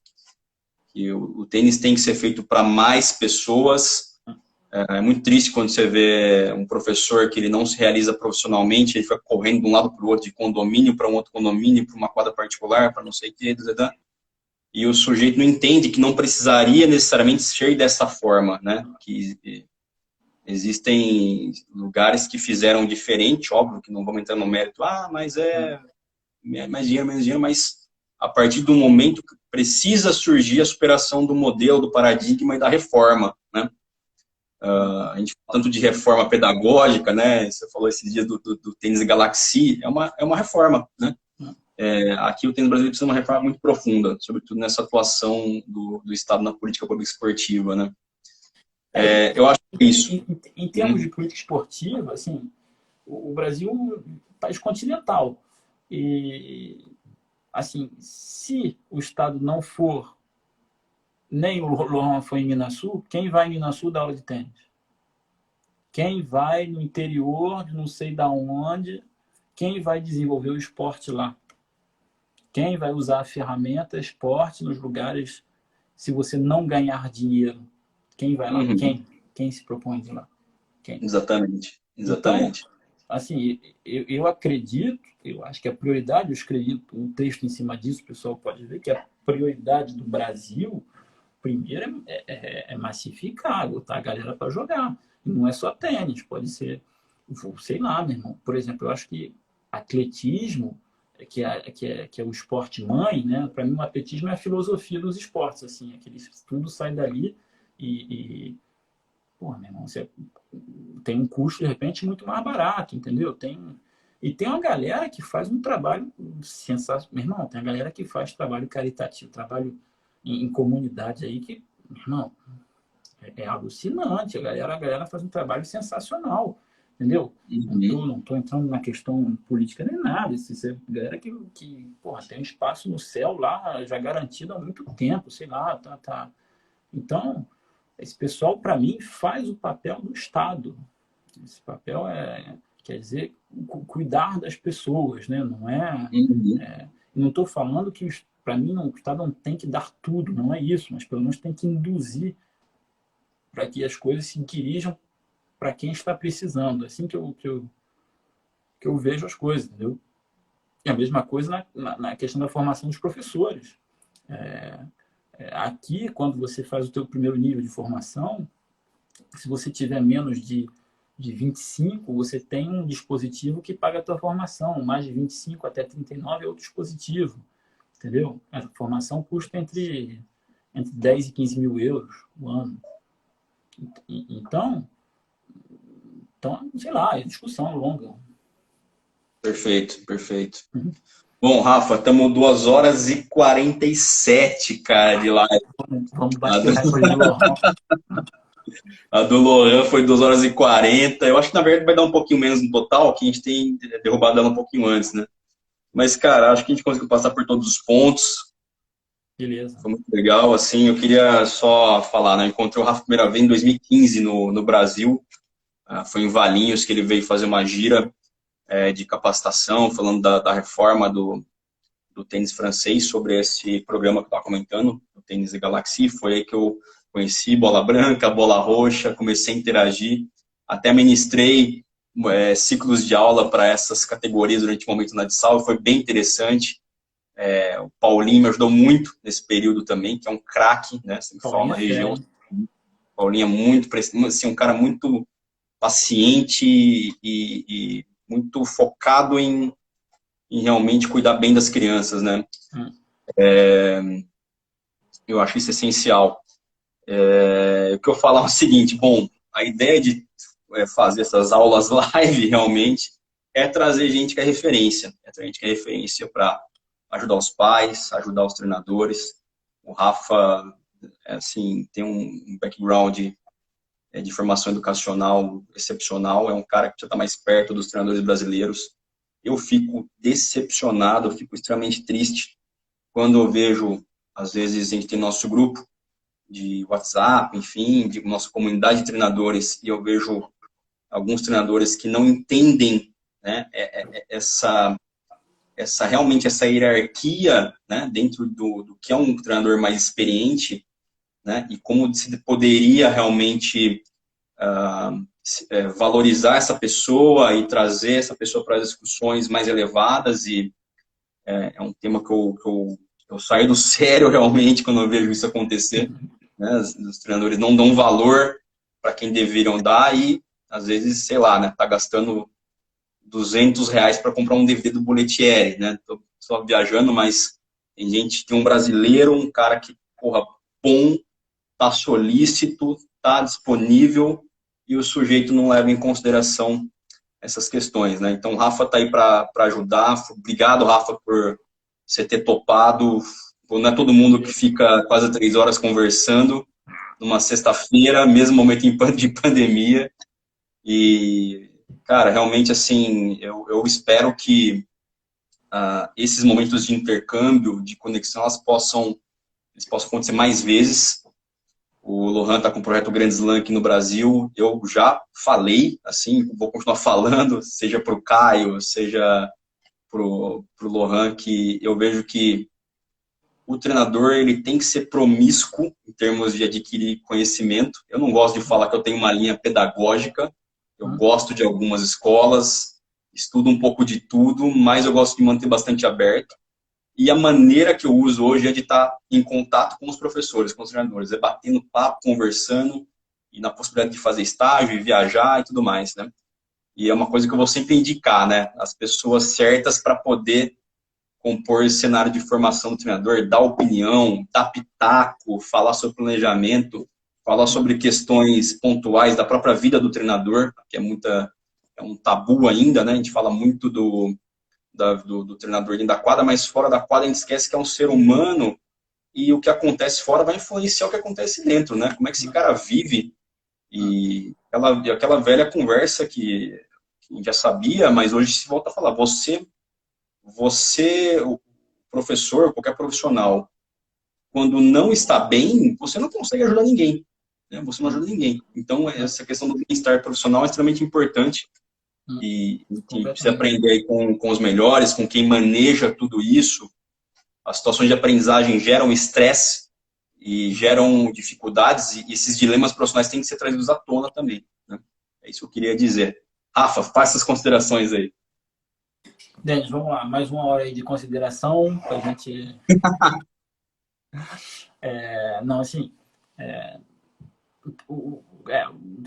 o tênis tem que ser feito para mais pessoas. É muito triste quando você vê um professor que ele não se realiza profissionalmente, ele fica correndo de um lado para o outro, de condomínio para um outro condomínio, para uma quadra particular, para não sei o que, e o sujeito não entende que não precisaria necessariamente ser dessa forma, né? Que existem lugares que fizeram diferente, óbvio que não vamos entrar no mérito, mas mais dinheiro, menos dinheiro, mas a partir do momento que precisa surgir a superação do modelo, do paradigma e da reforma, né? A gente fala tanto de reforma pedagógica, né? Você falou esses dias do tênis Galaxy, é uma reforma, né? Aqui o tênis brasileiro precisa de uma reforma muito profunda, sobretudo nessa atuação do Estado na política pública esportiva, né? Eu acho que isso. Em termos de política esportiva, assim, o Brasil é um país continental. E, assim, se o Estado não for, nem o Lohan foi em Minasul, quem vai em Minasul dar aula de tênis? Quem vai no interior de não sei da onde? Quem vai desenvolver o esporte lá? Quem vai usar a ferramenta esporte nos lugares se você não ganhar dinheiro? Quem vai lá? Quem se propõe de lá? Quem? Exatamente. Então, assim, eu acredito, eu acho que a prioridade, eu escrevi um texto em cima disso, o pessoal pode ver que a prioridade do Brasil, primeiro, é massificar, botar a galera para jogar. E não é só tênis, pode ser, sei lá, meu irmão. Por exemplo, eu acho que atletismo, que é o esporte mãe, né? Para mim, o atletismo é a filosofia dos esportes, assim, tudo sai dali pô, meu irmão, você tem um custo, de repente, muito mais barato, entendeu? E tem uma galera que faz um trabalho sensacional. Meu irmão, tem a galera que faz trabalho caritativo, trabalho em comunidade aí que, meu irmão, é alucinante. A galera faz um trabalho sensacional, entendeu? Não tô entrando na questão política nem nada. Isso é galera que porra, tem um espaço no céu lá já garantido há muito tempo, sei lá, tá. Então, esse pessoal, para mim, faz o papel do Estado. Esse papel quer dizer, cuidar das pessoas, né? Não não estou falando que, para mim, o Estado não tem que dar tudo, não é isso, mas pelo menos tem que induzir para que as coisas se dirijam para quem está precisando. É assim que eu vejo as coisas, entendeu? E a mesma coisa na questão da formação dos professores. Aqui, quando você faz o teu primeiro nível de formação, se você tiver menos de 25, você tem um dispositivo que paga a tua formação. Mais de 25 até 39 é outro dispositivo, entendeu? A formação custa entre 10 e 15 mil euros o ano. Então, sei lá, é discussão longa. Perfeito, perfeito. Bom, Rafa, estamos 2 horas e 47, cara, de live. Vamos bater o recorde do Lohan. A do Lohan foi 2 horas e 40. Eu acho que, na verdade, vai dar um pouquinho menos no total, que a gente tem derrubado ela um pouquinho antes, né? Mas, cara, acho que a gente conseguiu passar por todos os pontos. Beleza. Foi muito legal, assim. Eu queria só falar, né? Eu encontrei o Rafa a primeira vez em 2015 no Brasil. Foi em Valinhos que ele veio fazer uma gira de capacitação, falando da reforma do tênis francês, sobre esse programa que eu estava comentando, o Tênis Galaxy. Foi aí que eu conheci bola branca, bola roxa, comecei a interagir, até ministrei ciclos de aula para essas categorias durante o momento na Dissal, foi bem interessante. O Paulinho me ajudou muito nesse período também, que é um craque, né? Você fala na região. Paulinho é muito, assim, um cara muito paciente e muito focado em realmente cuidar bem das crianças, né? Eu acho isso essencial. O que eu falar é o seguinte, bom, a ideia de fazer essas aulas live realmente é trazer gente que é referência, para ajudar os pais, ajudar os treinadores. O Rafa, assim, tem um background de formação educacional excepcional, é um cara que já está mais perto dos treinadores brasileiros. Eu fico decepcionado, eu fico extremamente triste quando eu vejo, às vezes a gente tem nosso grupo de WhatsApp, enfim, de nossa comunidade de treinadores, e eu vejo alguns treinadores que não entendem, né, realmente essa hierarquia, né, dentro do que é um treinador mais experiente, né, e como se poderia realmente valorizar essa pessoa e trazer essa pessoa para as discussões mais elevadas, e é um tema que eu saio do sério realmente quando eu vejo isso acontecer, né, os treinadores não dão valor para quem deveriam dar e, às vezes, sei lá, né, tá gastando R$ 200 para comprar um DVD do Bollettieri, né? Tô só viajando, mas tem um brasileiro, um cara que, porra, bom, tá solícito, tá disponível e o sujeito não leva em consideração essas questões, né? Então, o Rafa tá aí para ajudar. Obrigado, Rafa, por você ter topado. Não é todo mundo que fica quase 3 horas conversando numa sexta-feira, mesmo momento de pandemia. E, cara, realmente, assim, eu espero que esses momentos de intercâmbio, de conexão, eles possam acontecer mais vezes. O Lohan está com o projeto Grand Slam aqui no Brasil. Eu já falei, assim, vou continuar falando, seja para o Caio, seja para o Lohan, que eu vejo que o treinador ele tem que ser promíscuo em termos de adquirir conhecimento. Eu não gosto de falar que eu tenho uma linha pedagógica. Eu gosto de algumas escolas, estudo um pouco de tudo, mas eu gosto de manter bastante aberto. E a maneira que eu uso hoje é de estar em contato com os professores, com os treinadores, é batendo papo, conversando, e na possibilidade de fazer estágio, e viajar e tudo mais, né? E é uma coisa que eu vou sempre indicar, né? As pessoas certas para poder compor esse cenário de formação do treinador, dar opinião, dar pitaco, falar sobre planejamento, falar sobre questões pontuais da própria vida do treinador, que é um tabu ainda, né? A gente fala muito do treinador dentro da quadra, mas fora da quadra a gente esquece que é um ser humano e o que acontece fora vai influenciar o que acontece dentro, né? Como é que esse cara vive e aquela velha conversa que a gente já sabia, mas hoje se volta a falar, o professor, qualquer profissional, quando não está bem, você não consegue ajudar ninguém, né? Você não ajuda ninguém. Então, essa questão do bem-estar profissional é extremamente importante e a gente precisa aprender aí com os melhores, com quem maneja tudo isso. As situações de aprendizagem geram estresse e geram dificuldades e esses dilemas profissionais têm que ser trazidos à tona também, né? É isso que eu queria dizer. Rafa, faça as considerações aí. Denis, vamos lá. Mais uma hora aí de consideração para a gente... não, assim...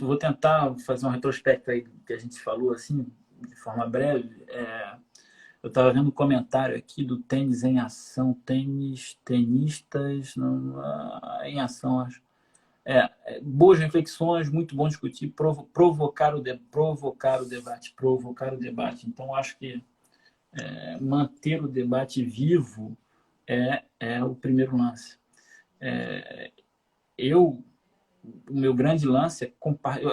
vou tentar fazer um retrospecto aí que a gente falou, assim, de forma breve. Eu estava vendo um comentário aqui do Tênis em Ação, tenistas em ação, acho. Boas reflexões, muito bom discutir, provocar o debate. Então, acho que manter o debate vivo é o primeiro lance. O meu grande lance é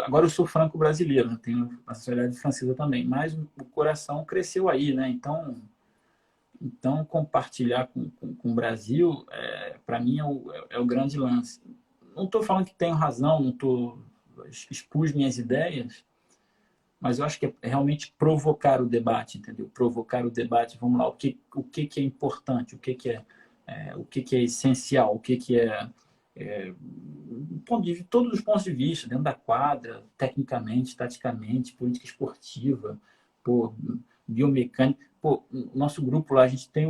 agora eu sou franco-brasileiro, né? Tenho nacionalidade francesa também, mas o coração cresceu aí, né? Então compartilhar com o Brasil, para mim, é o grande lance. Não estou falando que tenho razão, expus minhas ideias, mas eu acho que é realmente provocar o debate, entendeu? Provocar o debate, vamos lá, o que é importante, o que é essencial, o que é todos os pontos de vista, dentro da quadra, tecnicamente, taticamente, política esportiva, biomecânica. Nosso grupo lá, a gente tem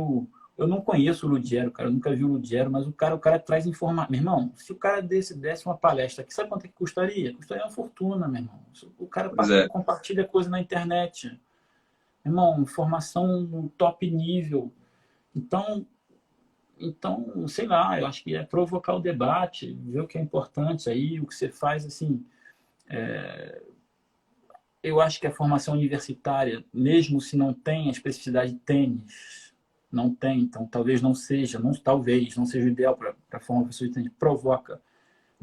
eu não conheço o Ludiero, cara, eu nunca vi o Ludiero, mas o cara traz informação. Meu irmão, se o cara desse uma palestra aqui, sabe quanto é que custaria? Custaria uma fortuna, meu irmão. O cara compartilha coisa na internet. Meu irmão, informação top nível. Então, sei lá, eu acho que é provocar o debate, ver o que é importante aí, o que você faz, assim... Eu acho que a formação universitária, mesmo se não tem a especificidade de tênis, não tem, então talvez não seja o ideal para formar pessoas de tênis, provoca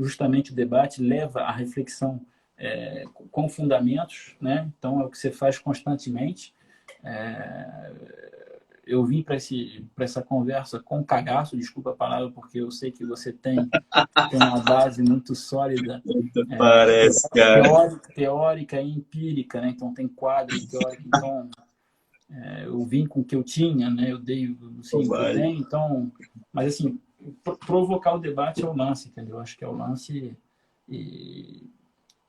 justamente o debate leva à reflexão com fundamentos, né? Então é o que você faz constantemente. Eu vim para essa conversa com cagaço, desculpa a palavra, porque eu sei que você tem uma base muito sólida, Parece, cara. teórica e empírica, né? Então tem quadro teórico, então eu vim com o que eu tinha, né? Eu dei assim, o que eu tenho, então, mas assim, provocar o debate é o lance, entendeu? Acho que é o lance e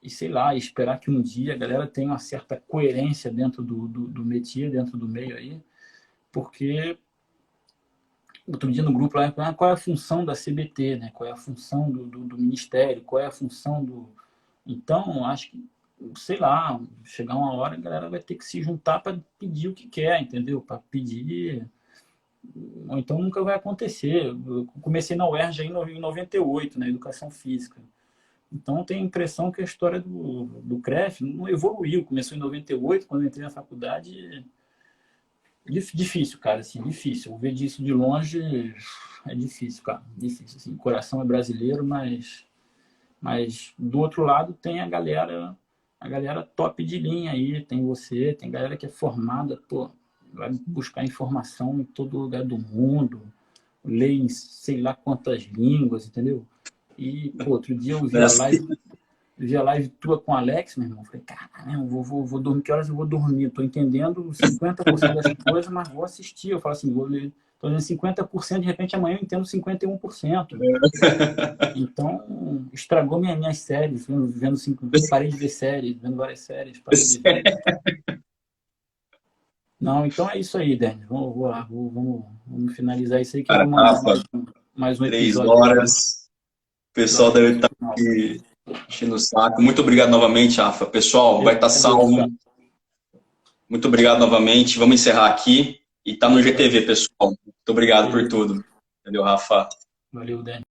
sei lá, esperar que um dia a galera tenha uma certa coerência dentro do métier, dentro do meio aí, porque outro dia no grupo lá, qual é a função da CBT, né? Qual é a função do Ministério, qual é a função do... Então, acho que, sei lá, chegar uma hora a galera vai ter que se juntar para pedir o que quer, entendeu? Para pedir... Ou então nunca vai acontecer. Eu comecei na UERJ em 98, na Educação Física. Então, eu tenho a impressão que a história do CREF não evoluiu. Começou em 98, quando eu entrei na faculdade. Difícil, cara, assim, difícil. Ver disso de longe é difícil, cara. Difícil, assim. O coração é brasileiro, mas do outro lado tem a galera top de linha aí. Tem você, tem galera que é formada, pô, vai buscar informação em todo lugar do mundo, lê em sei lá quantas línguas, entendeu? E, pô, outro dia eu vi a live tua com o Alex, meu irmão. Falei, caramba, vou dormir, que horas eu vou dormir? Eu tô entendendo 50% das coisas, mas vou assistir. Eu falo assim, tô vendo 50%, de repente amanhã eu entendo 51%. Então, estragou minhas séries, parei de ver séries, vendo várias séries, parei de ver. Não, então é isso aí, Dani. Vou lá, vamos finalizar isso aí, que eu Cara, vou mandar Rafa, mais um 3 episódio. horas. O pessoal deve estar aqui enchendo o saco. Muito obrigado novamente, Rafa. Pessoal, vai estar salvo. Muito obrigado novamente. Vamos encerrar aqui. E tá no GTV, pessoal. Muito obrigado por tudo. Valeu, Rafa. Valeu, Dani.